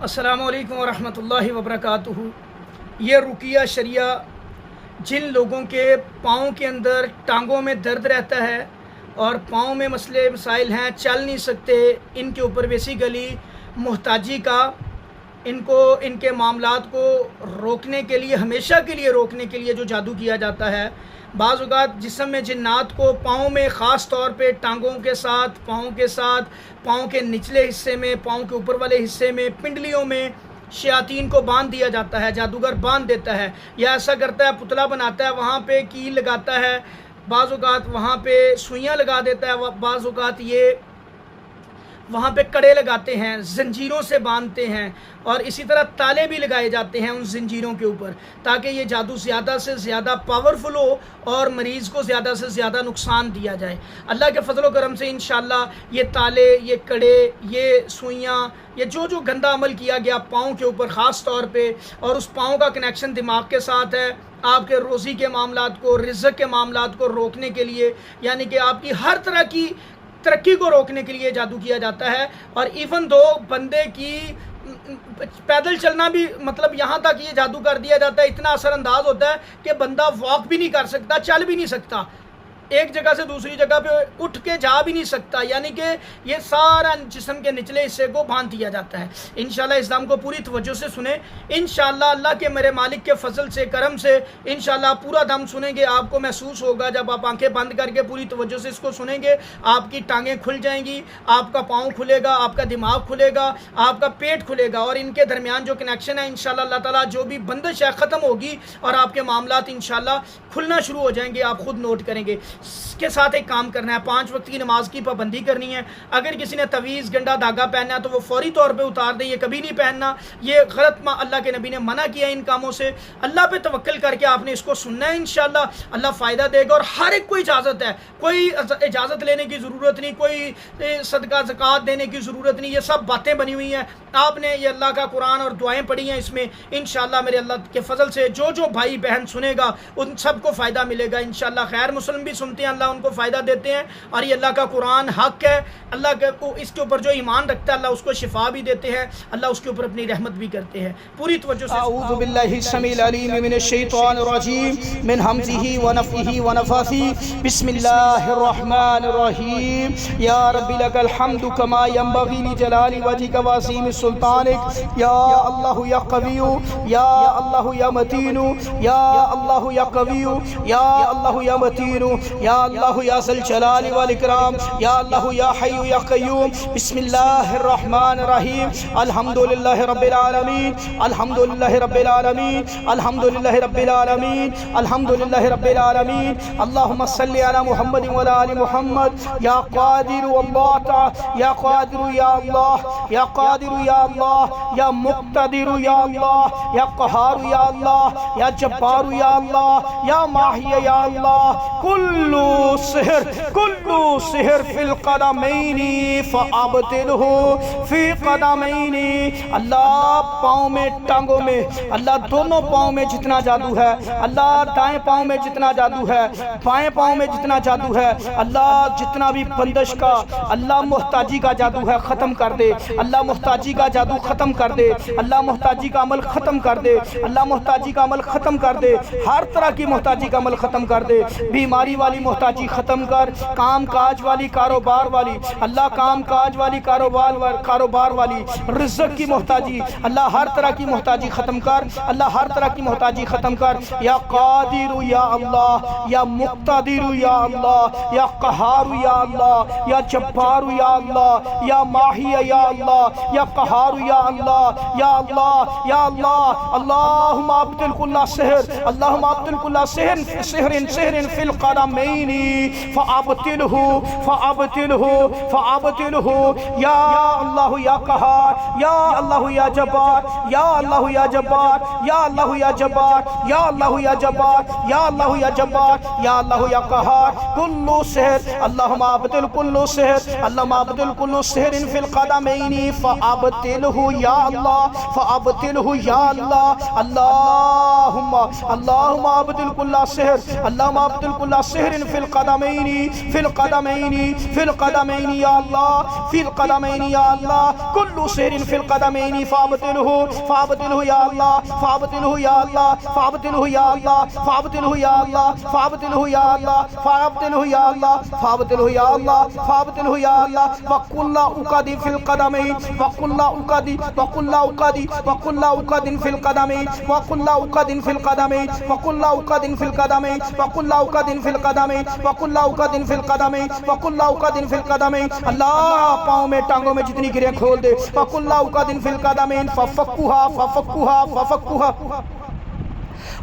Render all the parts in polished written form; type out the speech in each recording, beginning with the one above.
अस्सलामु अलैकुम वरहमतुल्लाहि वबरकातुहू। ये रुकिया शरिया जिन लोगों के पाँव के अंदर टांगों में दर्द रहता है और पाँव में मसले मसाइल हैं, चल नहीं सकते, इनके ऊपर बेसिकली मुहताजी का इनको इनके मामलात को रोकने के लिए, हमेशा के लिए रोकने के लिए जो जादू किया जाता है। बाज़ औक़ात जिस्म में जिन्नात को पाँव में ख़ास तौर पे टांगों के साथ, पाँव के निचले हिस्से में, पाँव के ऊपर वाले हिस्से में, पिंडलियों में शयातीन को बांध दिया जाता है। जादूगर बांध देता है या ऐसा करता है, पुतला बनाता है, वहाँ पे कील लगाता है, बाज़ औक़ात वहाँ पे सुइयाँ लगा देता है, बाज़ औक़ात ये वहाँ पे कड़े लगाते हैं, ज़ंजीरों से बांधते हैं और इसी तरह ताले भी लगाए जाते हैं उन ज़ंजीरों के ऊपर, ताकि ये जादू ज़्यादा से ज़्यादा पावरफुल हो और मरीज़ को ज़्यादा से ज़्यादा नुकसान दिया जाए। अल्लाह के फजल व करम से इंशाअल्लाह ये ताले, ये कड़े, ये सुइयाँ, ये जो गंदा अमल किया गया पाँव के ऊपर ख़ास तौर पे, और उस पाँव का कनेक्शन दिमाग के साथ है, आपके रोज़ी के मामलात को, रिज़्क़ के मामलात को रोकने के लिए, यानी कि आपकी हर तरह की तरक्की को रोकने के लिए जादू किया जाता है। और इवन दो बंदे की पैदल चलना भी, मतलब यहाँ तक ये जादू कर दिया जाता है, इतना असरअंदाज होता है कि बंदा वॉक भी नहीं कर सकता, चल भी नहीं सकता, एक जगह से दूसरी जगह पे उठ के जा भी नहीं सकता, यानी कि ये सारा जिस्म के निचले हिस्से को बांध दिया जाता है। इंशाल्लाह इस दाम को पूरी तवज्जो से सुने। इंशाल्लाह अल्लाह के मेरे मालिक के फजल से, करम से इंशाल्लाह पूरा दम सुनेंगे, आपको महसूस होगा जब आप आंखें बंद करके पूरी तवज्जो से इसको सुनेंगे, आपकी टांगें खुल जाएंगी, आपका पाँव खुलेगा, आपका दिमाग खुलेगा, आपका पेट खुलेगा और इनके दरमियान जो कनेक्शन है इंशाल्लाह अल्लाह ताला जो भी बंदिश है ख़त्म होगी और आपके मामलात इंशाल्लाह खुलना शुरू हो जाएंगे। आप खुद नोट करेंगे। इसके साथ एक काम करना है, 5 वक्त की नमाज की पाबंदी करनी है। अगर किसी ने तवीज़, गंडा, धागा पहनना है तो वो फौरी तौर पे उतार दे, ये कभी नहीं पहनना, ये गलत, अल्लाह के नबी ने मना किया इन कामों से। अल्लाह पे तवक्कल करके आपने इसको सुनना है, इंशाल्लाह अल्लाह फ़ायदा देगा। और हर एक को इजाज़त है, कोई इजाज़त लेने की ज़रूरत नहीं, कोई सदका ज़कात देने की ज़रूरत नहीं, ये सब बातें बनी हुई हैं। आपने ये अल्लाह का कुरान और दुआएँ पढ़ी हैं, इसमें इंशाल्लाह मेरे अल्लाह के फजल से जो भाई बहन सुनेगा उन सबको फ़ायदा मिलेगा इंशाल्लाह। खैर मुस्लिम भी सुनते हैं, अल्लाह उनको फ़ायदा देते हैं और ये अल्लाह का कुरान हक़ है, अल्लाह के को इसके ऊपर जो ईमान रखता है अल्लाह उसको शिफा भी देते हैं, अल्लाह उसके ऊपर अपनी रहमत भी करते हैं। पूरी तवज्जो से अऊज़ु बिल्लाहि समील अलीम मिनश शैतानिर रजीम मिन हमज़िही व नफ़्ख़िही व नफ़्ख़िही बिस्मिल्लाहिर रहमानिर रहीम। या रब्बी लकल हम्दु कमा यंबग़ी लिजलाली वजहिका व अज़ीमि सुल्तानिक। या अल्लाह या क़विय्यु, या अल्लाह या मतीनु, या अल्लाह या क़विय्यु, या अल्लाह या मतीनु, या अल्लाह या ज़ल जलाली वल इकराम, या अल्लाह या हय्यु या क़य्यूम। बिस्मिल्लाहिर रहमानिर रहीम। अल्हम्दुलिल्लाहि रब्बिल आलमीन, अल्हम्दुलिल्लाहि रब्बिल आलमीन, अल्हम्दुलिल्लाहि रब्बिल आलमीन, अल्हम्दुलिल्लाहि रब्बिल आलमीन। अल्लाहुम्मा सल्लि अला मुहम्मद व अला आलि मुहम्मद। या क़ादिरु अल्लाह तआला, या क़ादिरु या अल्लाह, या क़ादिरु या अल्लाह, या मुक़्तदिरु या अल्लाह, या क़हारु या अल्लाह, या जब्बारु या अल्लाह, या माही या अल्लाह। कुल्लु सिहर फिल क़दमैनी फ़अब्तिलहु फ़ी क़दमैनी। अल्लाह पाँव में, टांगों में, अल्लाह दोनों पाँव में जितना जादू है, अल्लाह दाएं पाँव में जितना जादू है, बाएं पाँव में जितना जादू है, अल्लाह जितना भी बंदिश का, अल्लाह मुहताजी का जादू है ख़त्म कर दे, अल्लाह मुहताजी का जादू ख़त्म कर दे, अल्लाह मुहताजी का अमल ख़त्म कर दे, अल्लाह मुहताजी का अमल ख़त्म कर दे, हर तरह की मुहताजी का अमल ख़त्म कर दे। बीमारी वाली मुहताजी ख़त्म कर, काम काज वाली, कारोबार वाली, अल्लाह काम काज वाली, कारोबार वाली, रिज़्क़ की मुहताजी, अल्लाह हर तरह की मुहताजी ख़त्म कर, अल्लाह हर तरह की मुहताजी ख़त्म कर। या क़ादिरु या अल्लाह, या मुक़्तदिरु या अल्लाह, या क़हारु या अल्लाह, या जब्बारु या अल्लाह, या माही या अल्लाह, या क़हारु या अल्लाह, या अल्लाह, या अल्लाह। अल्लाहुम्मा अब्दिल कुल्ला सिहर, अल्लाहुम्मा अब्दिल कुल्ला सिहरिन फिल क़दमैनी फ़अब्तिलहु फ़अब्तिलहु। या अल्लाह या क़हार, या अल्लाह या जब्बार, या अल्लाह या जब्बार, या अल्लाह या जब्बार, या अल्लाह या जब्बार, या अल्लाह या जब्बार, या अल्लाह या क़हार। कुल्लु सिहर, अल्लाहुम्मा अब्दिल कुल्लु सिहर, अल्लाहुम्मा अब्दिल कुल्लु सिहरिन फिल क़दमैनी फ़अब्तिलहु या अल्लाह, फ़अब्तिलहु या अल्लाह। अल्लाहुम्मा अब्दिल कुल्ला सिहर, अल्लाहुम्मा अब्दिल कुल्ला सिहर सिहरिन फिल क़दमैनी फिल क़दमैनी फिल क़दमैनी या अल्लाह फिल क़दमैनी या अल्लाह कुल्लु सिहरिन फिल क़दमैनी फ़ाबतिलहु फ़ाबतिलहु या अल्लाह फ़ाबतिलहु या अल्लाह फ़ाबतिलहु या अल्लाह फ़ाबतिलहु या अल्लाह फ़ाबतिलहु या अल्लाह फ़ाबतिलहु या अल्लाह फ़ाबतिलहु या अल्लाह फ़ाबतिलहु या अल्लाह वकुल्ला उक़दी फिल क़दमैन वकुल्ला उक़दी वकुल्ला उक़दी वकुल्ला उक़दिन फिल क़दमैन वकुल्ला उक़दिन फिल क़दमैन वकुल्ला उक़दिन फिल क़दमैन वकुल्ला उक़दिन फिल क़दमैन वकुल्ला उक़दिन फिल क़दमैन वकुल्ला उक़दिन फिल क़दमैन। अल्लाह पाँव में टांगों में जितनी गिरें खोल दे। वकुल्ला उक़दिन फिल क़दमैन फफ़क्कुहा फफ़क्कुहा फफ़क्कुहा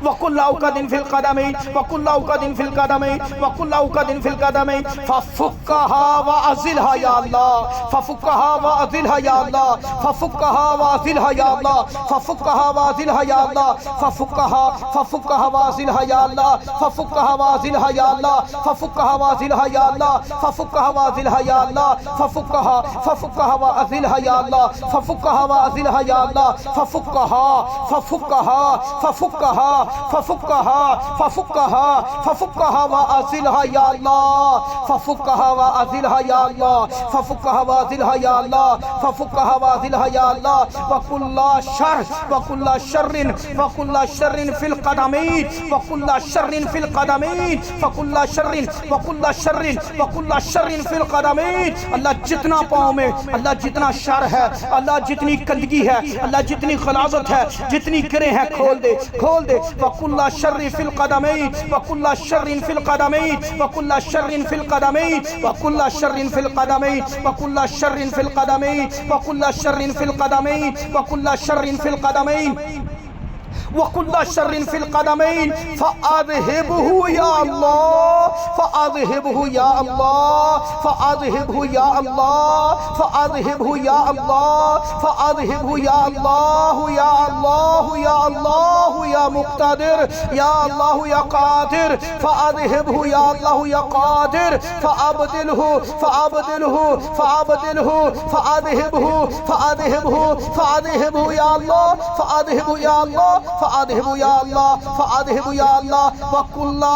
वकुल्ला उक़दिन फिल क़दमैन वकुल्ला उक़दिन फिल क़दमैन वकुल्ला उक़दिन फिल क़दमैन फफ़ुक्कहा व अज़िलहा या अल्लाह फफ़ुक्कहा व अज़िलहा या अल्लाह फफ़ुक्कहा व अज़िलहा या अल्लाह फफ़ुक्कहा व अज़िलहा या अल्लाह फफ़ुक्कहा फफ़ुक्कहा व अज़िलहा या अल्लाह फफ़ुक्कहा व अज़िलहा या अल्लाह फफ़ुक्कहा व अज़िलहा या अल्लाह फफ़ुक्कहा व अज़िलहा या अल्लाह फफ़ुक्कहा फफ़ुक्कहा व अज़िलहा या अल्लाह फफ़ुक्कहा व अज़िलहा या अल्लाह फफ़ुक्कहा फफ़ुक्कहा फफ़ुक्कहा फफ़ुक्कहा फफ़ुक्कहा फफ़ुक्कहा व अज़िलहा या अल्लाह फफ़ुक्कहा व अज़िलहा या अल्लाह फफ़ुक्कहा व अज़िलहा या अल्लाह फफ़ुक्कहा व अज़िलहा या अल्लाह वकुल्ला शर्रिन वकुल्ला शर्रिन फिल क़दमैन वकुल्ला शर्रिन फिल क़दमैन वकुल्ला शर्रिन वकुल्ला शर्रिन वकुल्ला शर्रिन फिल क़दमैन। अल्लाह जितना पाँव में अल्लाह जितना शर है अल्लाह जितनी गंदगी है अल्लाह जितनी खलाज़त है जितनी गिरें हैं खोल दे वकुल्ला शर्रिन फिल क़दमैन वकुल्ला शर्रिन फिल क़दमैन वकुल्ला शर्रिन फिल क़दमैन वकुल्ला शर्रिन फिल क़दमैन वकुल्ला शर्रिन फिल क़दमैन वकुल्ला शर्रिन फिल क़दमैन वकुल्ला शर्रिन फिल क़दमैन वकुल्ला शर्रिन फिल क़दमैन फ़अज़हिबहु या अल्लाह फ़अज़हिबहु या अल्लाह फ़अज़हिबहु या अल्लाह फ़अज़हिबहु या अल्लाह फ़अज़हिबहु या अल्लाह या अल्लाह या अल्लाह या मुक़्तदिर या अल्लाह या क़ादिर फ़अज़हिबहु या अल्लाह या क़ादिर फ़अब्दिलहु फ़अब्दिलहु फ़अब्दिलहु फ़अज़हिबहु फ़अज़हिबहु फ़अज़हिबहु या अल्लाह फ़अज़हिबहु या अल्लाह फ़अज़हिबहु या अल्लाह फ़अज़हिबहु या अल्लाह वकुल्ला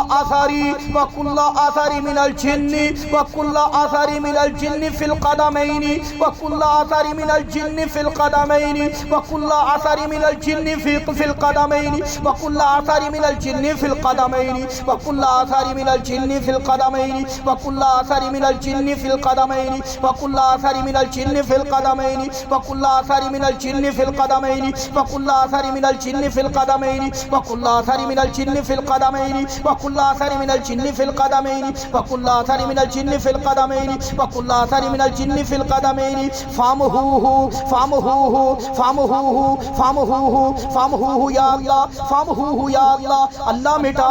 आसारी मिनल जिन्नी वकुल्ला आसारी मिनल जिन्नी फिल क़दमैनी वकुल्ला आसारी मिनल जिन्नी फिल क़दमैनी वकुल्ला आसारी मिनल जिन्नी फिल क़दमैनी वकुल्ला आसारी मिनल जिन्नी फिल क़दमैनी वकुल्ला आसारी मिनल जिन्नी फिल क़दमैनी वकुल्ला आसारी मिनल जिन्नी फिल क़दमैनी वकुल्ला आसारी मिनल जिन्नी फिल क़दमैनी वकुल्ला आसारी मिनल जिन्नी फिल क़दमैनी वकुल्ला आसारी मिनल जिन्नी फिल क़दमैनी वकुल्ला आसारी मिनल जिन्नि फिल क़दमैनी वकुल्ला आसारी मिनल जिन्नि फिल क़दमैनी वकुल्ला आसारी मिनल जिन्नि फिल क़दमैनी वकुल्ला आसारी मिनल जिन्नि फिल क़दमैनी फामहूहु फामहूहु फामहूहु फामहूहु फामहूहु या अल्लाह फामहूहु या अल्लाह। अल्लाह मिटा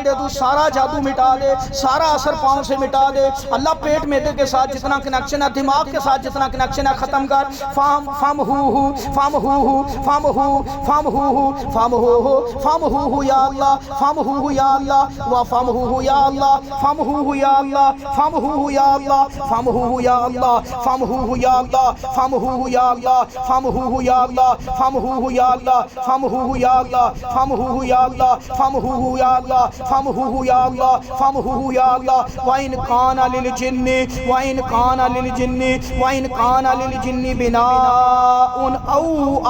दे तू सारा जादू मिटा दे सारा असर पाँव से मिटा दे अल्लाह। पेट मैदे के साथ जितना कनेक्शन है दिमाग के साथ जितना कनेक्शन है ख़त्म कर। फामहूहु फामहूहु फामहूहु फामहूहु फामहूहु फामहूहु या अल्लाह फामहूहु या अल्लाह व फामहूहु या अल्लाह फामहूहु या अल्लाह फामहूहु या अल्लाह फामहूहु या अल्लाह फामहूहु या अल्लाह फामहूहु या अल्लाह फामहूहु या अल्लाह फामहूहु या अल्लाह फामहूहु या अल्लाह फामहूहु या अल्लाह फामहूहु या अल्लाह फामहूहु या अल्लाह फामहूहु या अल्लाह। व इन काना लिल जिन्नी व इन काना लिल जिन्नी व इन काना लिल जिन्नी बिनाउन औ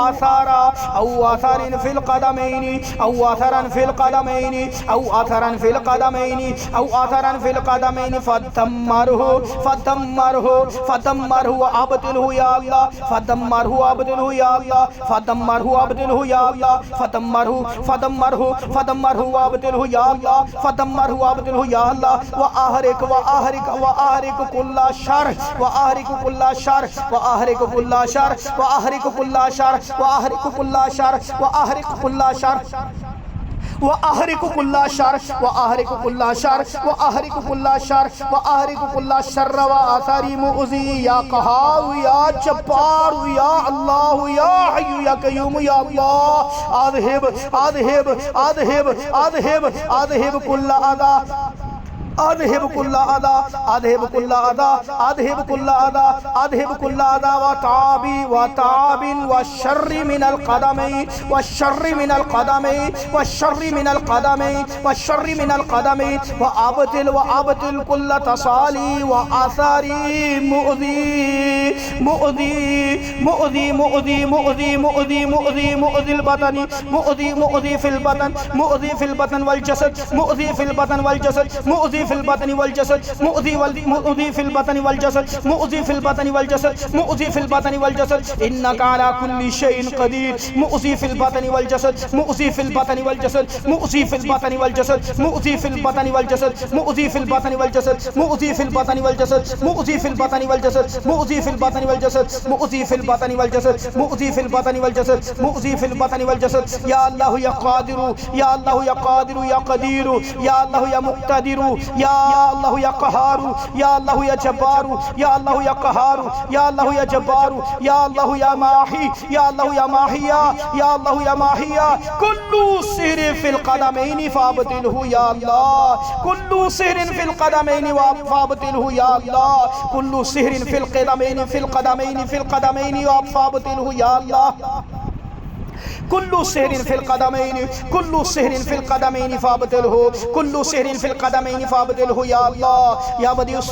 आसारा औ आसारिन फिल क़दमैनी औ आसारन फिल क़दमैनी औ आसारन फिल क़दमैनी औ आसारन फिल क़दमैनी फदम्मरहु फदम्मरहु फदम्मरहु अब्दिलहु या अल्लाह फदम्मरहु अब्दिलहु या अल्लाह फदम्मरहु अब्दिलहु या अल्लाह फदम्मरहु फदम्मरहु फदम्मरहु अब्दिलहु या अल्लाह फदम्मरहु अब्दिलहु या अल्लाह। व आहरिक कुल्ला शर व आहरिक कुल्ला शर व आहरिक कुल्ला शर व आहरिक कुल्ला शर व आहरिक कुल्ला शर व आहरिक कुल्ला शर व आहरिक कुल्ला शर व आहरिक कुल्ला शर व आहरिक कुल्ला शर व आहरिक कुल्ला शर व आसारी मुज़ी या क़हार या जब्बार या अल्लाह या हय्यु या क़य्यूम या अल्लाह। आज़हिब आज़हिब आज़हिब आज़हिब आज़हिब कुल्ला अज़ा अदहिब कुल्ला अदा अदहिब कुल्ला अदा अदहिब कुल्ला अदा अदहिब कुल्ला अदा व ताबिन व शर्रि मिनल क़दमैन व शर्रि मिनल क़दमैन व शर्रि मिनल क़दमैन व शर्रि मिनल क़दमैन व अबतिल कुल्ला तसाली व आसारी मुअदी मुअदी मुअदी मुअदी मुअदी मुअदी मुअदी मुअदिल बतनी मुअदी मुअदी फिल बतन वल जसद मुअदी फिल बतन वल जसद मुअदी फिल बतनी वल जसद मुअदी फिल बतनी वल जसद मुअदी फिल बतनी वल जसद मुअदी फिल बतनी वल जसद इन्नका अला कुल्ली शैइन कदीर मुअदी फिल बतनी वल जसद मुअदी फिल बतनी वल जसद मुअदी फिल बतनी वल जसद मुअदी फिल बतनी वल जसद मुअदी फिल बतनी वल जसद मुअदी फिल बतनी वल जसद मुअदी फिल बतनी वल जसद मुअदी फिल बतनी वल जसद मुअदी फिल बतनी वल जसद मुअदी फिल बतनी वल जसद मुअदी फिल बतनी वल जसद या अल्लाह या कादिरु या अल्लाह या कादिरु या कदीरु या अल्लाह या मुक्तदिरु या अल्लाह या कहारु या अल्लाह या जब्बारु या अल्लाह या कहारु या अल्लाह या जब्बारु या अल्लाह या माही या अल्लाह या माहिया या अल्लाह या माहिया कुल्लु सिहरिन फिल क़दमैन फाबतिलहु या अल्लाह कुल्लु सिहरिन फिल क़दमैन फाबतिलहु या अल्लाह कुल्लु सिहरिन फिल क़दमैन फिल क़दमैन फिल क़दमैन फाबतिलहु या अल्लाह कुल्लु सिहरिन फिल क़दमैन कुल्लु सिहरिन फिल क़दमैन फाबतिलहु कुल्लु सिहरिन फिल क़दमैन फाबतिलहु या अल्लाह या बदिउस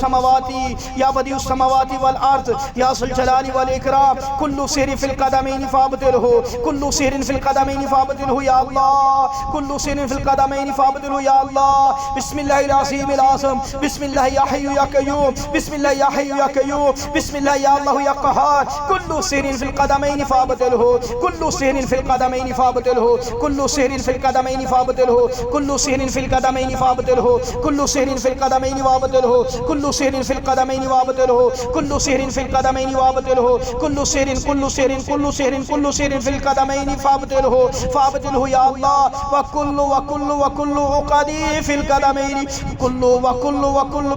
समावाति वल अर्ज़ या ज़ुल जलाली वल इकराम कुल्लु सिहरिन फिल क़दमैन फाबतिलहु कुल्लु सिहरिन फिल क़दमैन फाबतिलहु या अल्लाह कुल्लु सिहरिन फिल क़दमैन फाबतिलहु या अल्लाह बिस्मिल्लाहिल अज़ीमिल आज़म बिस्मिल्लाह या हय्यु या क़य्यूम बिस्मिल्लाह या हय्यु या क़य्यूम बिस्मिल्लाह या अल्लाह या क़हार कुल्लु सिहरिन फिल क़दमैन फाबतिलहु कुल्लु सिहरिन फिल क़दमैन फाबतिलहु कुल्लु सिहरिन फिल क़दमैन फाबतिलहु कुल्लु सिहरिन फिल क़दमैन फाबतिलहु कुल्लु सिहरिन फिल क़दमैन फाबतिलहु कुल्लु सिहरिन फिल क़दमैन फाबतिलहु कुल्लु सिहरिन फिल क़दमैन फाबतिलहु कुल्लु सिहरिन फिल क़दमैन फाबतिलहु या अल्लाह व कुल्लु उक़दी फिल क़दमैन कुल्लु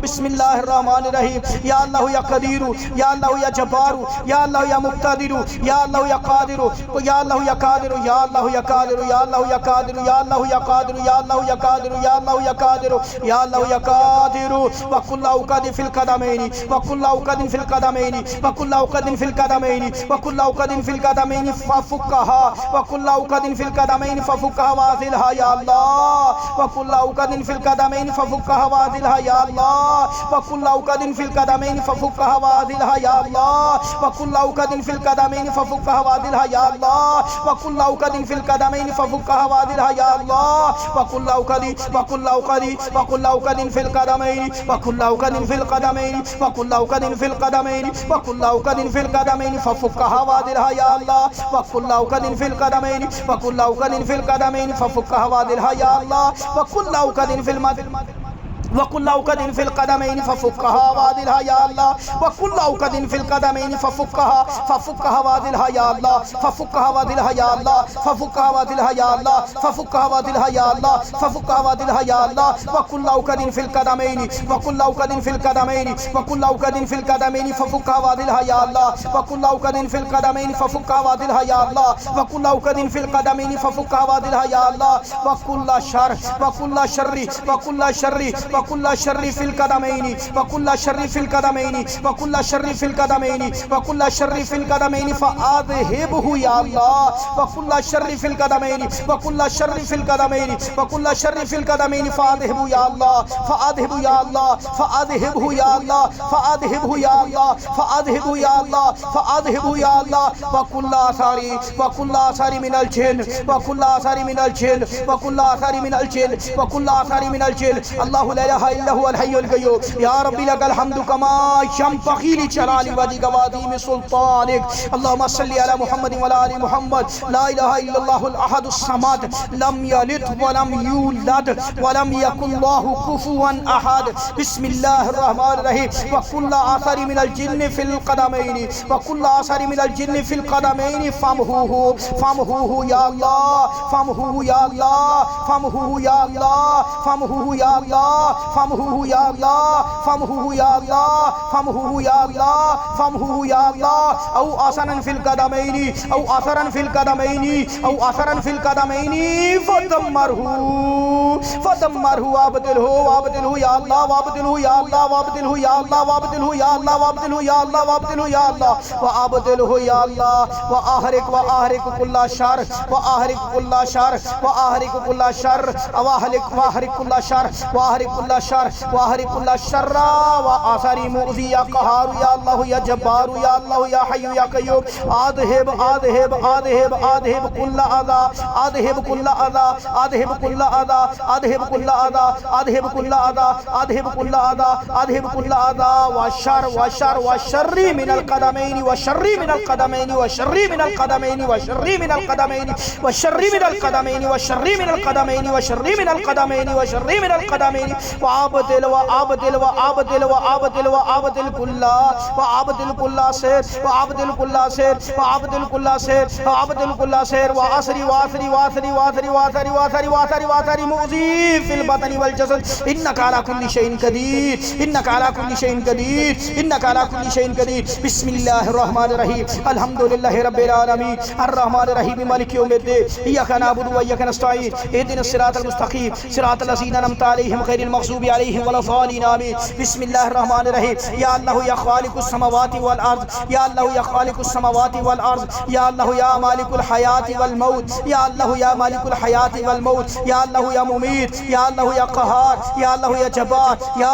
बिस्मिल्लाहिर रहमानिर रहीम या अल्लाह या कदीरु या अल्लाह या जब्बारु या अल्लाह या मुक़्तदिरु या अल्लाह या क़ादिरु या अल्लाह या कादिरु या अल्लाह या कादिरु या अल्लाह या कादिरु या अल्लाह या कादिरु या अल्लाह या कादिरु या अल्लाह या कादिरु या अल्लाह या कादिरु व कुल्लु उक़दी फिल क़दमैन व कुल्लु उक़दिन फिल क़दमैन व कुल्लु उक़दिन फिल क़दमैन व कुल्लु उक़दिन फिल क़दमैन फफुक्हा व कुल्लु उक़दिन फिल क़दमैन फफुक्हा वाज़िलहा या अल्लाह व कुल्लु उक़दिन फिल क़दमैन फफुक्हा वाज़िलहा या अल्लाह व कुल्लु उक़दिन फिल क़दमैन फफुक्हा वाज़िलहा या अल्लाह व कुल्लु उक़दिन फिल क़दमैन फफुक्हा वाज़िलहा या अल्लाह व कुल्लु उक़दिन फिल क़दमैन फफुक्हा वाज़िलहा या अल्लाह व कुल्लु उक़दिन फिल क़दमैन व कुल्लु उक़दिन फिल क़दमैन व कुल्लु उक़दिन फिल क़दमैन व कुल्लु उक़दिन फिल क़दमैन फफुक्हा वाज़िलहा या अल्लाह व कुल्लु उक़दिन फिल क़दमैन व कुल्लु उक़दिन फिल क़दमैन फफुक्हा वाज़िलहा या अल्लाह व कुल्लु उक़दिन फिल वकुल्लु उक़दिन फिल क़दमैन फफुक्हा वाज़िलहा या अल्लाह वकुल्लु उक़दिन फिल क़दमैन फफुक्हा वाज़िलहा या अल्लाह फफुक्हा वाज़िलहा या अल्लाह फफुक्हा वाज़िलहा या अल्लाह फफुक्हा वाज़िलहा या अल्लाह फफुक्हा वाज़िलहा या अल्लाह वकुल्लु उक़दिन फिल क़दमैन वकुल्लु उक़दिन फिल क़दमैन वकुल्लु उक़दिन फिल क़दमैन फफुक्हा वाज़िलहा या अल्लाह वकुल्लु उक़दिन फिल क़दमैन फफुक्हा वाज़िलहा या अल्लाह वकुल्लु उक़दिन फिल क़दमैन फफुक्हा वाज़िलहा या अल्लाह वकुल्लु शर्रि वकुल्लु शर्रि फिल क़दमैन वकुल्लु शर्रि फिल क़दमैन वकुल्लु शर्रि फिल क़दमैन वकुल्लु शर्रि फिल क़दमैन फ़अज़हिबहु या अल्लाह वकुल्लु शर्रि फिल क़दमैन वकुल्लु शर्रि फिल क़दमैन वकुल्लु शर्रि फिल क़दमैन फ़अज़हिबहु या अल्लाह फ़अज़हिबहु या अल्लाह फ़अज़हिबहु या अल्लाह फ़अज़हिबहु या अल्लाह फ़अज़हिबहु या अल्लाह फ़अज़हिबहु या अल्लाह वकुल्लु आसारी मिनल जिन्न वकुल्लु आसारी मिनल जिन्न वकुल्लु आसारी मिनल जिन्न वकुल्लु आसारी मिनल जिन्न अल्लाहु ला इलाहा इल्ला हुवल हय्युल क़य्यूम या रब्बी लकल हम्दु कमा यंबग़ी लिजलाली वजहिका व अज़ीम सुल्तानिक अल्लाहुम्मा सल्लि अला मुहम्मद व अला आलि मुहम्मद ला इलाहा इल्लल्लाहुल अहदुस समद लम यलिद व लम यूलद व लम यकुल लहु कुफुवन अहद बिस्मिल्लाहिर रहमानिर रहीम व कुल्लु आसारी मिनल जिन्न फिल क़दमैन व कुल्लु आसारी मिनल जिन्न फिल क़दमैन फमहुहु या अल्लाह फमहुहु या अल्लाह फमहुहु या अल्लाह फमहुहु या अल्लाह फमहू या अल्लाह, फमहू या अल्लाह, फमहू या अल्लाह, फमहू या अल्लाह। औ असरन फिल कदमैनी, औ असरन फिल कदमैनी, औ असरन फिल कदमैनी फदम्मरहू, फदम्मरहू वाबदिलहू, वाबदिलहू या अल्लाह, वाबदिलहू या अल्लाह, वाबदिलहू या अल्लाह, वाबदिलहू या अल्लाह, वाबदिलहू या अल्लाह, वाबदिलहू या अल्लाह, वाबदिलहू या अल्लाह। व आहरिक कुल्ला शर, व आहरिक कुल्ला शर, व आहरिक कुल्ला शर, वाहरिक कुल्ला शर, वाहरिक कुल्ला शर, वाहरिक कुल्ला शर्रा व आसारी मुज़ी या क़हार या अल्लाह या जब्बार या अल्लाह या हय्यु या क़य्यूम। आदहिब आदहिब आदहिब आदहिब कुल्ला अदा, आदहिब कुल्ला अदा, आदहिब कुल्ला अदा, आदहिब कुल्ला अदा, आदहिब कुल्ला अदा, आदहिब कुल्ला अदा, आदहिब कुल्ला अदा व शर्री मिनल क़दमैनि व शर्री मिनल क़दमैनि व शर्री मिनल क़दमैनि व शर्री मिनल क़दमैनि व शर्री मिनल क़दमैनि व शर्री मिनल क़दमैनि व शर्री मिनल क़दमैनि व शर्री मिनल क़दमैनि व आबदिल व आबदिल व आबदिल व आबदिल व आबदिल कुल्ला व आबदिल कुल्ला शेर व आबदिल कुल्ला शेर व आबदिल कुल्ला शेर व आबदिल कुल्ला शेर व आसरी वासरी वासरी वासरी वासरी वासरी वासरी वासरी मुज़ी फिल बतनी वल जसद इन्नका अला कुल्लि शैइन कदीर, इन्नका अला कुल्लि शैइन कदीर, इन्नका अला कुल्लि शैइन कदीर। बिस्मिल्लाहिर रहमानिर रहीम, अल्हम्दुलिल्लाहि रब्बिल आलमीन, अर्रहमानिर रहीम, मालिकि यौमिद्दीन, इय्याका नअबुदु व इय्याका नस्तईन, इहदिनस सिरातल मुस्तक़ीम, सिरातल लज़ीना अनअमता अलैहिम गैरिल मग़ज़ूबि अलैहिम वलद्दालिन, आमीन। बिस्मिल्लाहिर रहमानिर रहीम। या अल्लाह या खालिकुस समावाति वल अर्ज़, या अल्लाह या खालिकुस समावाति वल अर्ज़, या अल्लाह या मालिकुल हयाति वल मौत, या अल्लाह या मालिकुल हयाति वल मौत, या अल्लाह या मुमीत, या अल्लाह या क़हार, या अल्लाह या जब्बार, या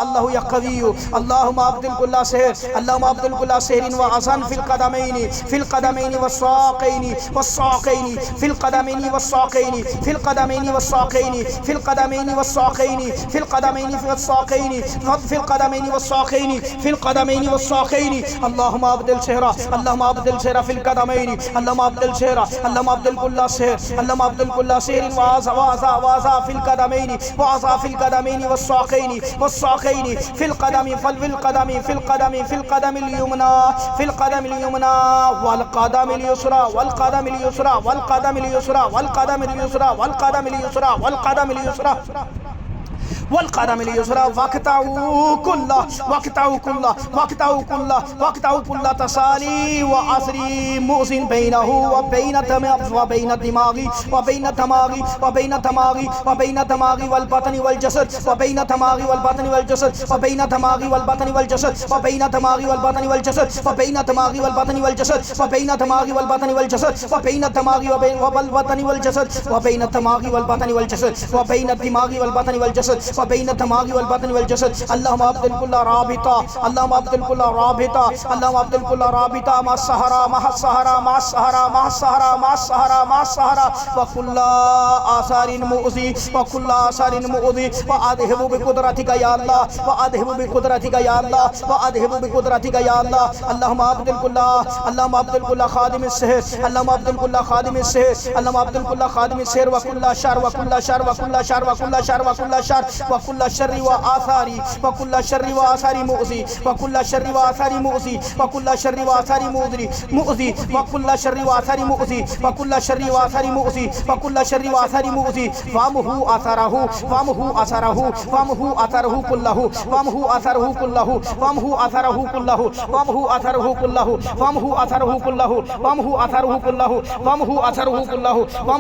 अल्लाह या क़विय्यु। अल्लाहुम्मा अब्दिल कुल्ला सहर, अल्लाहुम्मा अब्दिल कुल्ला सहरिन व असन फिल क़दमैनि, फिल क़दमैनि वस्साक़ैनि, वस्साक़ैनि, फिल क़दमैनि वस्साक़ैनि, फिल क़दमैनि वस्साक़ैनि, फिल क़दमैनि वस्साक़ैनि, फिल क़दमैनि वस्साक़ैनि, फिल क़दमैनि वस्साक़ैनि, फिल क़दमैनि वस्साक़ैनि। अल्लाहुम्मा अब्दिल सहरा, अल्लाहुम्मा अब्दिल सहरा फिल क़दमैनि, अल्लाहुम्मा अब्दिल सहरा, अल्लाहुम्मा अब्दिल कुल्ला सहर, अल्लाहुम्मा अब्दिल कुल्ला सहरिन व आज़ा फिल क़दमैनि, व आज़ा फिल क़दमैनि वस्साक़ैनि, वस्साक़ैनि फिल क़दमि फिल क़दमि फिल क़दमि फिल क़दमिल युमना, फिल क़दमिल युमना वल क़दमिल युसरा, वल क़दमिल युसरा, वल क़दमिल युसरा, वल क़दमिल युसरा, वल क़दमिल युसरा, वल क़दमिल युसरा, वल क़दमिल युसरा। वक़्ताउ कुल्ला, वक़्ताउ कुल्ला, वक़्ताउ कुल्ला, वक़्ताउ कुल्ला तसाली व असरी मुज़िन बैनहु व बैन दिमागी व बैन तमागी व बैन तमागी व बैन तमागी वल बतनी वल जसद व बैन तमागी वल बतनी वल जसद व बैन तमागी वल बतनी वल जसद व बैन तमागी वल बतनी वल जसद व बैन तमागी वल बतनी वल जसद व बैन तमागी वल बतनी वल जसद व बैन तमागी वल बतनी वल जसद व बैन तमागी वल बतनी वल जसद व बैन दिमागी वल बतनी वल जसद व बैन तमागी वल बतनी वल जसद। अल्लाहुम्मा अब्दिल कुल्ला राबिता, अल्लाहुम्मा अब्दिल कुल्ला राबिता, अल्लाहुम्मा अब्दिल कुल्ला राबिता मा सहरा मा सहरा मा सहरा मा सहरा मा सहरा मा सहरा व कुल्ला आसारिन मुज़ी व कुल्ला आसारिन मुज़ी व अदहिबु बिकुदरतिका या अल्लाह, व अदहिबु बिकुदरतिका या अल्लाह, व अदहिबु बिकुदरतिका या अल्लाह। अल्लाहुम्मा अब्दिल कुल्ला, अल्लाहुम्मा अब्दिल कुल्ला खादिमिस सहर, अल्लाहुम्मा अब्दिल कुल्ला खादिमिस सहर, अल्लाहुम्मा अब्दिल कुल्ला खादिमिस सहर व कुल्ला शर व कुल्ला शर व कुल्ला शर व कुल्ला शर व कुल्ला शर व कुल्ला शर्रि व आसारी व कुल्ला शर्रि व आसारी मुज़ी व कुल्ला शर्रि व आसारी मुज़ी व कुल्ला शर्रि व आसारी मुज़ी व कुल्ला शर्रि व आसारी मुज़ी व कुल्ला शर्रि व आसारी मुज़ी व कुल्ला शर्रि व आसारी मुज़ी वमहु असरहु वमहु असरहु वमहु असरहु कुल्लहु वमहु असरहु कुल्लहु वमहु असरहु कुल्लहु वमहु असरहु कुल्लहु वमहु असरहु कुल्लहु वमहु असरहु कुल्लहु वमहु असरहु कुल्लहु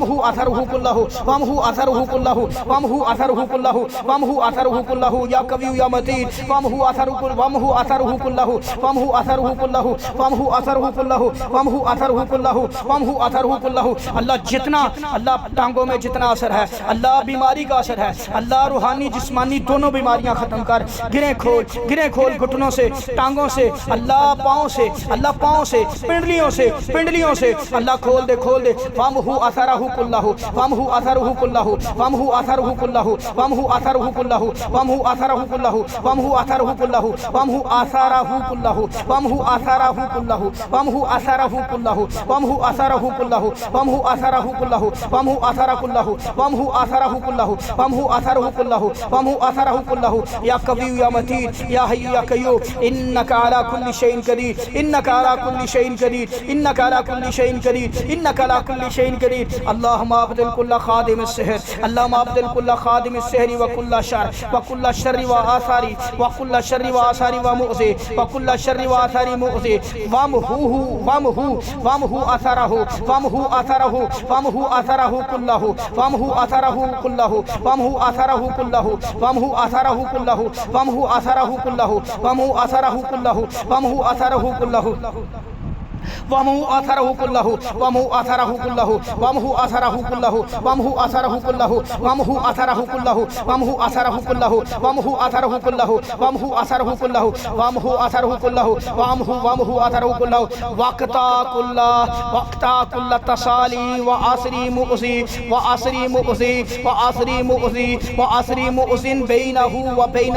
वमहु असरहु कुल्लहु वमहु असरहु कुल्लहु वमहु असरहु कुल्लहु वमहु असरहु कुल्लहु या कविय्यु या मतीन वमहु असरहु कुल्लहु वमहु असरहु कुल्लहु वमहु असरहु कुल्लहु वमहु असरहु कुल्लहु वमहु असरहु कुल्लहु वमहु असरहु कुल्लहु। अल्लाह जितना, अल्लाह टांगों में जितना असर है, अल्लाह बीमारी का असर है, अल्लाह रूहानी जिस्मानी दोनों बीमारियां खत्म कर। गिरे खोल घुटनों से, टांगों से, अल्लाह पाँव से, अल्लाह पाँव से, पिंडलियों से अल्लाह खोल दे वमहु असरहु कुल्लहु वमहु असरहु कुल्लहु वमहु असरहु कुल्लहु वमहु असरहु कुल्लहु वमहु असरहु कुल्लहु वमहु असरहु कुल्लहु वमहु असरहु कुल्लहु वमहु असरहु कुल्लहु वमहु असरहु कुल्लहु वमहु असरहु कुल्लहु वमहु असरहु कुल्लहु वमहु असरहु कुल्लहु वमहु असरहु कुल्लहु वमहु असरहु कुल्लहु वमहु असरहु कुल्लहु। या कविय्यु या मतीन या हय्यु या क़य्यूम इन्नका अला कुल्लि शैइन क़दीर, इन्नका अला कुल्लि शैइन क़दीर, इन्नका अला कुल्लि शैइन क़दीर, इन्नका अला कुल्लि शैइन क़दीर। अल्लाहुम्मा अब्दिल कुल्ला खादिमिस सहर, अल्लाहुम्मा अब्दिल कुल्ला खादिमिस सहरि व कुल्ला कुल्ला शर व कुल्ला शर्रि व आसारी व कुल्ला शर्रि व आसारी व मुअज़ि व कुल्ला शर्रि व आसारी मुअज़ि वमहु अथरहु वमहु अथरहु वमहु अथरहु कुल्लहु वमहु अथरहु कुल्लहु वमहु अथरहु कुल्लहु वमहु अथरहु कुल्लहु वमहु अथरहु कुल्लहु वमहु अथरहु कुल्लहु वमहु अथरहु कुल्लहु वमहु अथरहु कुल्लहु वमहु अथरहु कुल्लहु वमहु अथरहु कुल्लहु वमहु अथरहु कुल्लहु वमहु अथरहु कुल्लहु वमहु अथरहु कुल्लहु वमहु अथरहु कुल्लहु वमहु अथरहु कुल्लहु वमहु अथरहु कुल्लहु वमहु अथरहु कुल्लहु वक्ता कुल्ला तसाली व असरी मुअज़ी व असरी मुअज़ी व असरी मुअज़ी व असरी मुअज़िन बैनहु व बैन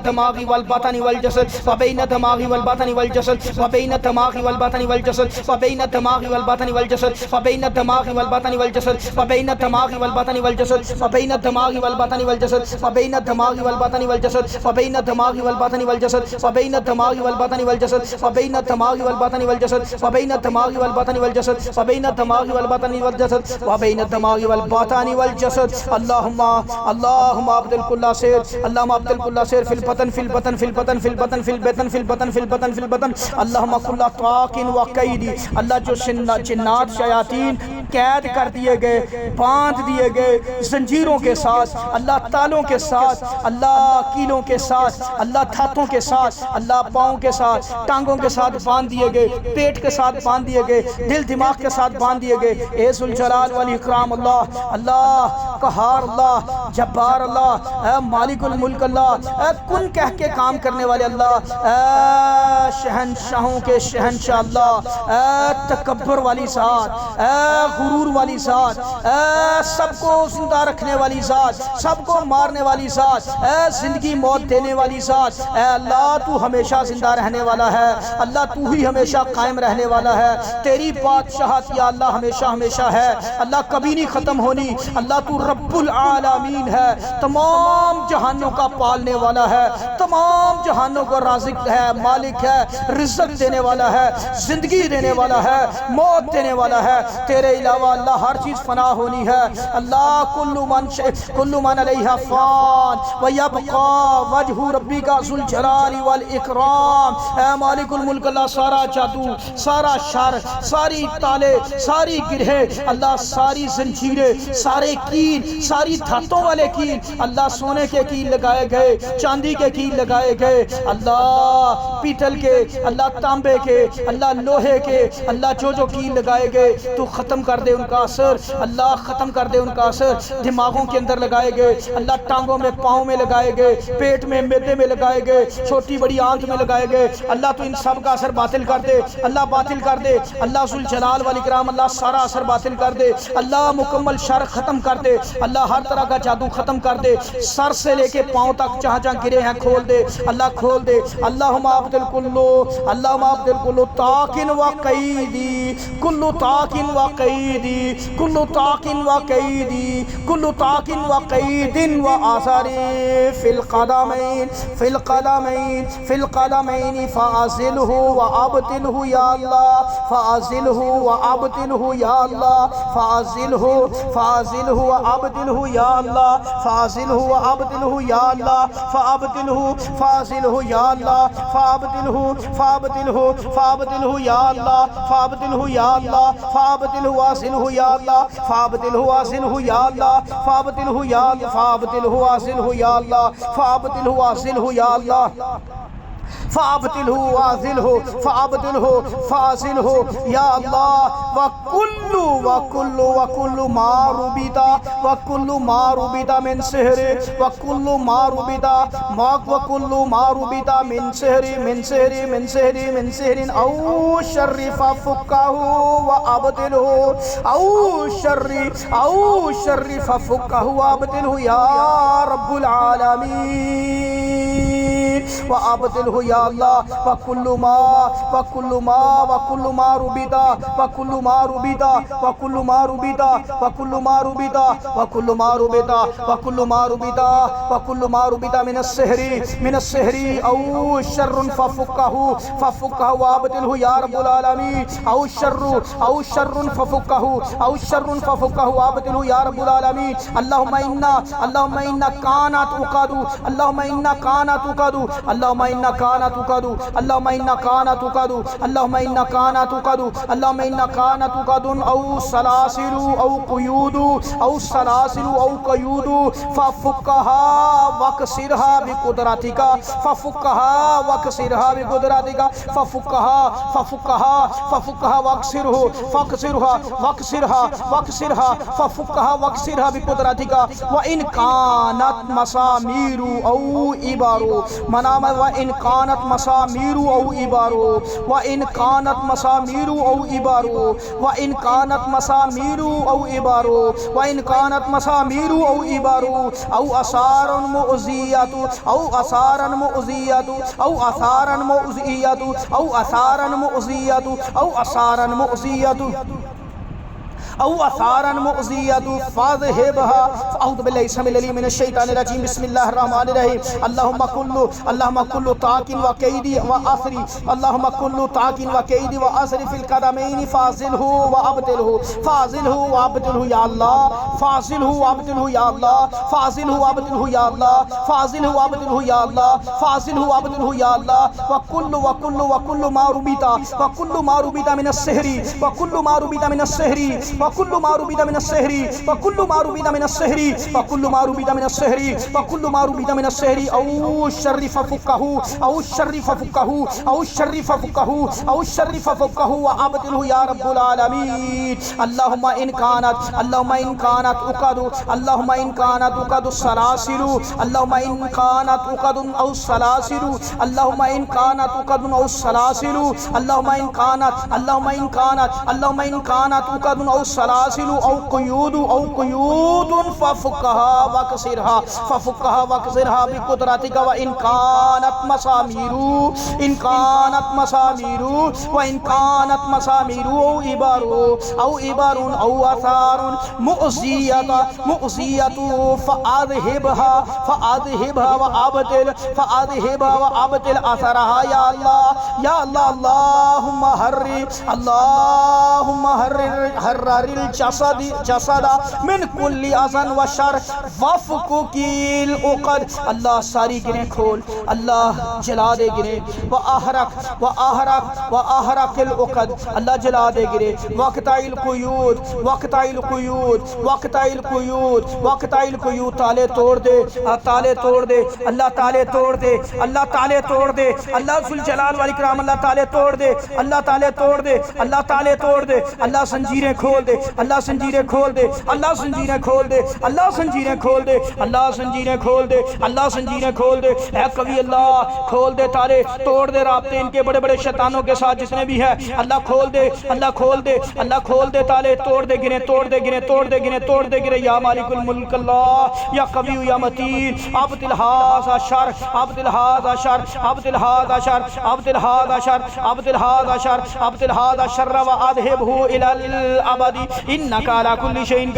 दमागी वल बतनी वल जसद व बैन दमागी वल बतनी वल जसद व बैन दमागी वल बतनी वल जसद व बैन दमागी वल बतनी वल जसद व बैन दमागी वल बतनी वल जसद व बैन दमागी वल बतनी वल जसद व बैन दमागी वल बतनी वल जसद व बैन दमागी वल बतनी वल जसद व बैन दमागी वल बतनी वल जसद व बैन दमागी वल बतनी वल जसद व बैन दमागी वल बतनी वल जसद व बैन दमागी वल बतनी वल जसद व बैन दमागी वल बतनी वल जसद व बैन दमागी वल बतनी वल जसद अल्लाहुम्मा अब्दुल कुल्ला सैर अल्लाहुम्मा अब्दुल कुल्ला सैर फिल बतन फिल बतन फिल बतन फिल बतन फिल बतन फिल बतन फिल बतन फिल बतन अल्लाहुम्मा कुल्ला ताकिन व कैदी अल्लाह जो जिन्नात शयातीन कैद कर दिए गए, बांध दिए गए जंजीरों के साथ, अल्लाह तालों के साथ, अल्लाह कीलों के साथ, अल्लाह धातों के साथ, अल्लाह पाँव के साथ, टांगों के साथ बांध दिए गए, पेट के साथ बांध दिए गए, दिल दिमाग के साथ बांध दिए गए। ए ज़ुल जलाल वल इकराम अल्लाह, अल्लाह कहार अल्लाह, जब्बार अल्लाह, मालिकुल मुल्क अल्लाह, कुन कह के काम करने वाले अल्लाह, शहनशाहों के शहनशाह अल्लाह, तकब्बुर वाली ज़ात, गुरूर वाली ज़ात, सबको जिंदा रखने वाली ज़ात, सबको मारने वाली ज़ात, जिंदगी मौत देने वाली ज़ात। अल्लाह तू हमेशा जिंदा रहने वाला है, अल्लाह तू ही हमेशा कायम रहने वाला है, तेरी बादशाहत या अल्लाह हमेशा हमेशा है, अल्लाह कभी नहीं ख़त्म होनी। अल्लाह तू रब्बुल आलमीन है, तमाम जहानों का पालने वाला है, तमाम जहानों को राज़िक है, मालिक है, रिज़्क़ देने वाला है, जिंदगी देने वाला है, मौत देने वाला है। तेरे अलावा अल्लाह हर चीज़ फना होनी है। अल्लाह कुल्लु मन अलैहा फ़ान व यबक़ा वजहु रब्बिका ज़ुल जलाली वल इकराम। ऐ मालिकुल मुल्क अल्लाह, सारा जादू, सारा शर, सारी ताले, सारी गिरहे अल्लाह, सारी जंजीरें, सारे कील, सारी धातों वाले कील अल्लाह, सोने के कील लगाए गए, चांदी के कील लगाए गए अल्लाह, पीतल के अल्लाह, तांबे के अल्लाह, लोहे के अल्लाह, जो कील लगाए गए तू ख़त्म कर दे उनका असर अल्लाह, ख़त्म कर दे उनका असर। दिमागों के अंदर लगाए गए अल्लाह, टांगों में, पाँव में लगाए गए, पेट में, मैदे में लगाए गए, छोटी बड़ी आंख में लगाए गए अल्लाह, तू इन सब का असर बातिल कर दे अल्लाह, बातिल कर दे अल्लाह, ज़ुल जलाल वल इकराम अल्लाह, सारा असर बातिल कर दे अल्लाह, मुकम्मल शर ख़त्म कर दे अल्लाह, हर तरह का जादू ख़त्म कर दे, सर से लेके पाँव तक जहाँ जहाँ गिरे हैं खोल दे अल्लाह, खोल दे। अल्लाहुम्मा अब्दुल कुल्लु, अल्लाहुम्मा अब्दुल कुल्लु ताकिन व कैदी, कुल्लु ताकिन व कैदी, कुल्लु ताकिन व कैदी, कुल्लु ताकिन व कैदिन व आसारी फिल क़दमैन फिल क़दमैन फिल क़दमैन फ़ाज़िलहु व अब्तिलहु या अल्लाह, फ़ाज़िलहु व अब्तिलहु या अल्लाह, फ़ाज़िलहु फ़ाज़िलहु व अब्तिलहु या अल्लाह, फ़ाज़िलहु व अब्तिलहु या अल्लाह, फ़अब्तिलहु फ़ाज़िलहु या अल्लाह, फ़अब्तिलहु फ़अब्तिलहु फ़अब्तिलहु या अल्लाह, फ़अब्तिलहु या अल्लाह, फ़अब्तिलहु वाज़िलहु या अल्लाह, फ़अब्तिलहु वाज़िलहु या अल्लाह, फ़अब्तिलहु या अल्लाह, फ़अब्तिलहु वाज़िलहु या अल्लाह, फ़अब्तिलहु वाज़िलहु या अल्लाह, फ़अब्तिलहु वाज़िलहु फ़अब्तिलहु फ़ाज़िलहु या अल्लाह। वकुल्लु मारुबिदा मिन सिहरि वकुल्लु मारुबिदा वकुल्लु मारुबिदा मिन सिहरि मिन सिहरि मिन सिहरि मिन सिहरिन औ शर्रि फ़फ़ुक्कहु व अब्तिलहु औ शर्रि फ़फ़ुक्कहु व अब्तिलहु या रब्बुल आलमीन। व अब्दिलहु या अल्लाह व कुल्लु मा रुबिदा व कुल्लु मा रुबिदा व कुल्लु मा रुबिदा व कुल्लु मा रुबिदा व कुल्लु मा रुबिदा व कुल्लु मा रुबिदा व कुल्लु मा रुबिदा मिनस सहरी औ शर्रुन फफुक्कहु व अब्दिलहु या रब्बुल आलमीन औ शर्रुन फफुक्कहु व अब्दिलहु या रब्बुल आलमीन। अल्लाहुम्मा इन्ना कानत उक़दु अल्लाहुम्मा इन्ना कानत उक़दु अल्लाहुम्मा इन्ना कानत उक़दु अल्लाहुम्मा इन्ना कानत उक़दु अल्लाहुम्मा इन्ना कानत उक़दु अल्लाहुम्मा इन्ना कानत उक़दुन औ सलासिलु औ क़ुयूदु औ क़यूदु फफुक्कहा वक्सिरहा बिक़ुदरतिका फफुक्कहा वक्सिरहा बिक़ुदरतिका फफुक्कहा वक्सिरहा फफुक्कहा वक्सिरहा बिक़ुदरतिका व इन कानत मसामीरु औ इबारो मनाम व इन कानत मसामीरु औ इबारो व इन कानत मसामीरु औ इबारो व इन कानत मसामीरु औ इबारो व इन कानत मसामीरु औ इबारो औ असारन मुअज़ियतु औ असारन मुअज़ियतु औ असारन मुअज़ियतु औ असारन मुअज़ियतु औ असारन मुअज़ियतु औ असारन मुअज़ियतु फ़ज़हिबहा अऊज़ु बिल्लाहि समीउल अलीम मिनश शैतानिर रजीम बिस्मिल्लाहिर रहमानिर रहीम अल्लाहुम्मा कुल्लु ताकिन व कैदी व असरी अल्लाहुम्मा कुल्लु ताकिन व कैदी व असरी फिल कदमैनि फ़ाज़िलहु व अब्दिलहु या अल्लाह फ़ाज़िलहु व अब्दिलहु या अल्लाह फ़ाज़िलहु व अब्दिलहु या अल्लाह फ़ाज़िलहु व अब्दिलहु या अल्लाह फ़ाज़िलहु व अब्दिलहु या अल्लाह व कुल्लु मा रुबिता मिनस सहरी व कुल्लु मा रुबिता मिनस सहरी व कुल्लु मा रुबिता मिनस सहरी व कुल्लु मा रुबिता मिनस सहरी व कुल्लु मा रुबिता मिनस सहरी व कुल्लु मा रुबिता मिनस सहरी औ शर्रि फफुक्कहु औ शर्रि फफुक्कहु व अब्दिलहु या रब्बुल आलमीन। अल्लाहुम्मा इन कानत उक़दु अल्लाहुम्मा इन कानत उक़दु सलासिलु अल्लाहुम्मा इन कानत उक़दुन औ सलासिलु अल्लाहुम्मा इन कानत उक़दुन औ सलासिलु अल्लाहुम्मा इन कानत उक़दुन औ सलासिलु औ क़यूदुन फफुक्कहा वक्सिरहा बिक़ुदरतिका व इन कानत मसामीरु औ इबारुन औ असारुन मुअज़ियतु फ़अज़हिबहा व अब्तिल असरहा या अल्लाह अल्लाहुम्मा हर्रिल जसदा मिन कुल्ली अज़न व शर वफ़कुकिल उक़द। अल्लाह सारी गिरें खोल, अल्लाह जला दे गिरे व अहरक़िल उक़द अल्लाह जला दे गिरे वक़ताइल क़ुयूद ताले तोड़ दे अल्लाह ताले तोड़ दे अल्लाह ज़ुल जलाल वल इकराम अल्लाह ताले तोड़ दे अल्लाह जंजीरें खोल दे अल्लाह जंजीरें खोल दे ऐ कभी अल्लाह खोल दे ताले तोड़ दे राब्ते इनके बड़े बड़े शैतानों के साथ जिसने भी है अल्लाह खोल दे ताले तोड़ दे गिरे या मालिकुल मुल्क अल्लाह या कवी या मतीन अब्दिल हाज़ा शर व अज़हिबहु इलल अबदी इन्नका अला कुल्लि शैइन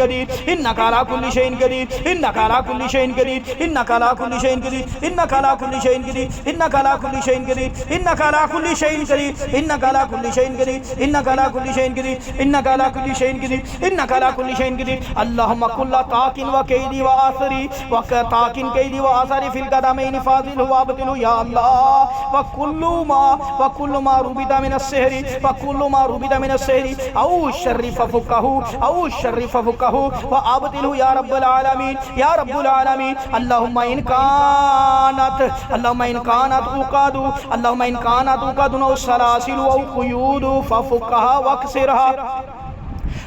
कदीर अल्लाहुम्मा कुल्ला ताकिन व कैदी व आसरी व ताकिन कैदी व आसरी फिल कदमैनि फ़ाज़िलहु व अब्दिलहु या अल्लाह व कुल्लु मा रुबिता मिनस सहरी औ शर्रि फफुक्कहु व अब्दिलहु या रब्बुल आलमीन। अल्लाहुम्मा इन कानत उक़दु औ सलासिलु औ क़यूदु फफुक्कहा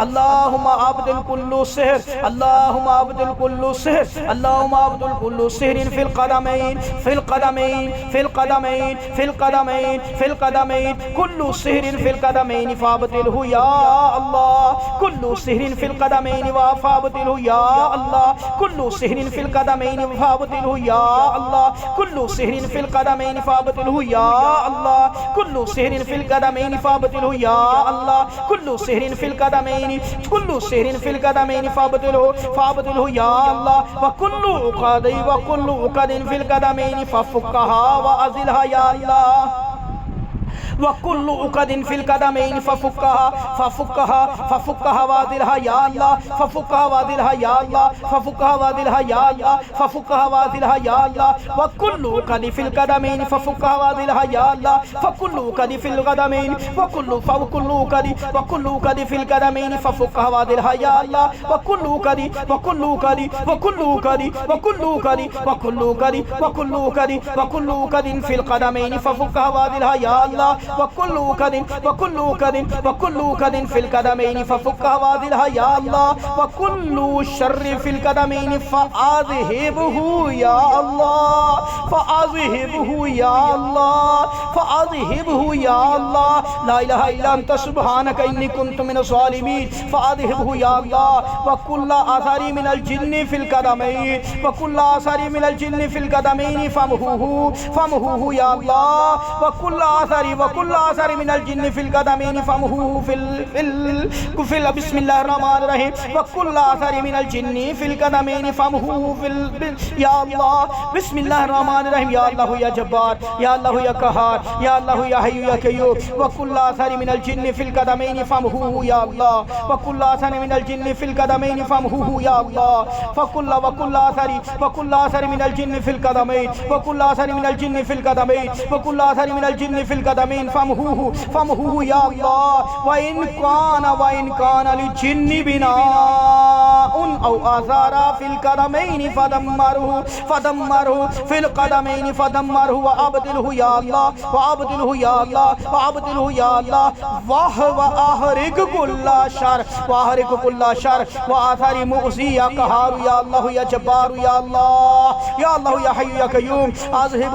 अल्लाहुम्मा अब्दिल कुल्लु सिहर, अल्लाहुम्मा अब्दिल कुल्लु सिहर, अल्लाहुम्मा अब्दिल कुल्लु सिहरिन फिल क़दमैन फिल क़दमैन फिल क़दमैन फिल क़दमैन फिल क़दमैन कुल्लु सिहरिन फिल क़दमैन फ़ाबतिलहु या अल्लाह, कुल्लु सिहरिन फिल क़दमैन फ़ाबतिलहु या अल्लाह, कुल्लु सिहरिन फिल क़दमैन फ़ाबतिलहु या अल्लाह, कुल्लु सिहरिन फिल क़दमैन फ़ाबतिलहु या अल्लाह, कुल्लु सिहरिन फिल क़दमैन फ़ाबतिलहु या अल्लाह, कुल्लु सिहरिन फिल क़दमैन फ़ाबतिलहु या अल्लाह, व कुल्लु उक़दिन फिल क़दमैन फ़फ़ुक्कहा व अज़िलहा या अल्लाह, वकुल्लु उक़दिन फिल क़दमैन फ़फ़ुक्कहा वादिलहा या अल्लाह, फ़फ़ुक्कहा वादिलहा या अल्लाह, फ़फ़ुक्कहा वादिलहा या अल्लाह, फ़फ़ुक्कहा वादिलहा या अल्लाह, वकुल्लु उक़दिन फिल क़दमैन फ़फ़ुक्कहा वादिलहा या अल्लाह, फ़कुल्लु उक़दिन फिल क़दमैन वकुल्लु उक़दिन फिल क़दमैन फ़फ़ुक्कहा वादिलहा या अल्लाह, वकुल्लु उक़दिन फिल क़दमैन फ़फ़ुक्कहा वादिलहा या अल्लाह, वकुल्लु उक़दिन फिल क़दमैन फ़फ़ुक्कहा वादिलहा या अल्लाह, वकुल्लु शर्रि फिल क़दमैन फ़अज़हिबहु या अल्लाह, फ़अज़हिबहु या अल्लाह, फ़अज़हिबहु या अल्लाह, ला इलाहा इल्ला अंत सुब्हानक इन्नी कुन्तु मिनज़ ज़ालिमीन, फ़अज़हिबहु या अल्लाह, वकुल्ला आसारी मिनल जिन्नि फिल क़दमैन, वकुल्ला आसारी मिनल जिन्नि फिल क़दमैन फ़महुहु या अल्लाह, वकुल्ला आसारी मिनल जिन्नि फिल क़दमैन फ़महुहु फिल बिस्मिल्लाहिर रहमानिर रहीम, वकुल्ला आसारी मिनल जिन्नि फिल क़दमैन फ़महुहु फिल या अल्लाह, बिस्मिल्लाहिर रहमानिर रहीम, या अल्लाह या जब्बार, या अल्लाह या क़हार, या अल्लाह या हय्यु या क़य्यूम, वकुल्ला आसारी मिनल जिन्नि फिल क़दमैन फ़महुहु या अल्लाह, वकुल्ला आसारी मिनल जिन्नि फिल क़दमैन फ़महुहु या अल्लाह, वकुल्ला आसारी मिनल जिन्नि फिल क़दमैन, वकुल्ला आसारी मिनल जिन्नि फिल क़दमैन, वकुल्ला आसारी मिनल जिन्नि फिल क़दमैन फ़महुहु या अल्लाह, व इन काना लिल जिन्नि बिनाउन औ आज़ारा फिल क़दमैन फ़दम्मरहु फिल क़दमैन फ़दम्मरहु व अब्दिलहु या अल्लाह, व अब्दिलहु या अल्लाह, व अब्दिलहु या अल्लाह, वाह व आहरिक कुल्ला शर व आसारी मुज़ी या क़हार या अल्लाह या जब्बार या अल्लाह, या अल्लाह या हय्यु या क़य्यूम, अज़हिब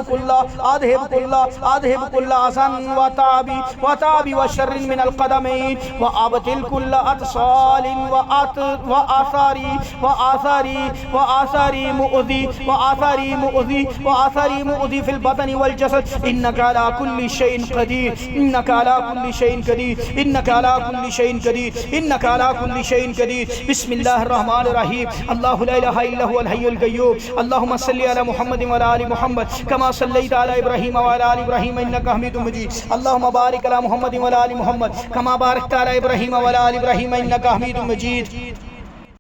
कुल्ला असन व ताबी व शर्रिन मिनल क़दमैन व अब्तिल कुल्ला अतसालिन व आसारी मुज़ी फिल बतनि वल जसद, इन्नका अला कुल्लि शैइन क़दीर, इन्नका अला कुल्लि शैइन क़दीर, इन्नका अला कुल्लि शैइन क़दीर, इन्नका अला कुल्लि शैइन क़दीर। बिस्मिल्लाहिर रहमानिर रहीम, अल्लाहु ला इलाहा इल्ला हुवल हय्युल क़य्यूम, अल्लाहुम्मा सल्लि अला मुहम्मदिन व अला आलि मुहम्मद कमा सल्लैता अला इब्राहीम व अला आलि इब्राहीम इन्नका हमीदुम मजीद, अल्लाहुम्मा बारिक अला मुहम्मदिन व अला आलि मुहम्मद कमा बारकता अला इब्राहीम व अला आलि इब्राहीम इन्नका हमीदुम मजीद।